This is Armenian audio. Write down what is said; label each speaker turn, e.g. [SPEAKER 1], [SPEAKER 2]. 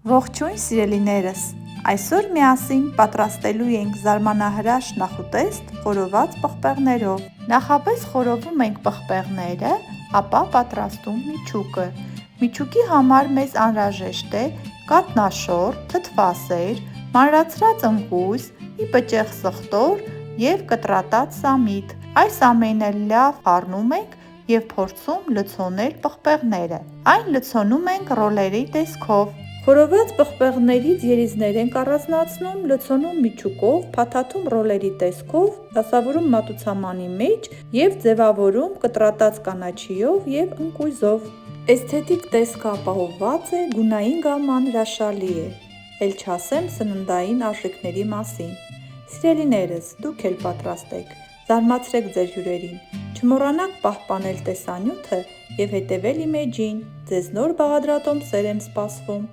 [SPEAKER 1] Ողջույն սիրելիներս, այսօր միասին պատրաստելու ենք զարմանահրաշ նախուտեստ խորոված պղպեղներով։ Նախապես խորովում ենք պղպեղները, ապա պատրաստում միջուկը։ Միջուկի համար մեզ անհրաժեշտ է կաթնաշոր, թթվասեր, մանրացրած ընկույզ, մի բճեղ սխտոր և կտրատած սամիտ։ Այս ամենը լավ խառնում ենք և փորձում լցոնել պղպեղները։ Այն լցոնում ենք ռոլլերի տեսքով։ Խորոված պղպեղներից երիզներ ենք առանձնացնում, լցոնում միջուկով, փաթաթում ռոլլերի տեսքով, դասավորում մատուցամանի մեջ և ձևավորում կտրատած կանաչիով և ընկույզով։ Էսթետիկ տեսքը ապահովված է, գունային գամման հրաշալի է, էլ չասեմ սննդային արժեքների մասին։ Սիրելիներս, դուք էլ պատրաստեք, զարմացրեք ձեր հյուրերին։ Չմոռանաք պահպանել տեսանյութը և հետևել իմ էջին, ձեզ նոր բաղադրատոմսեր եմ սպասվում։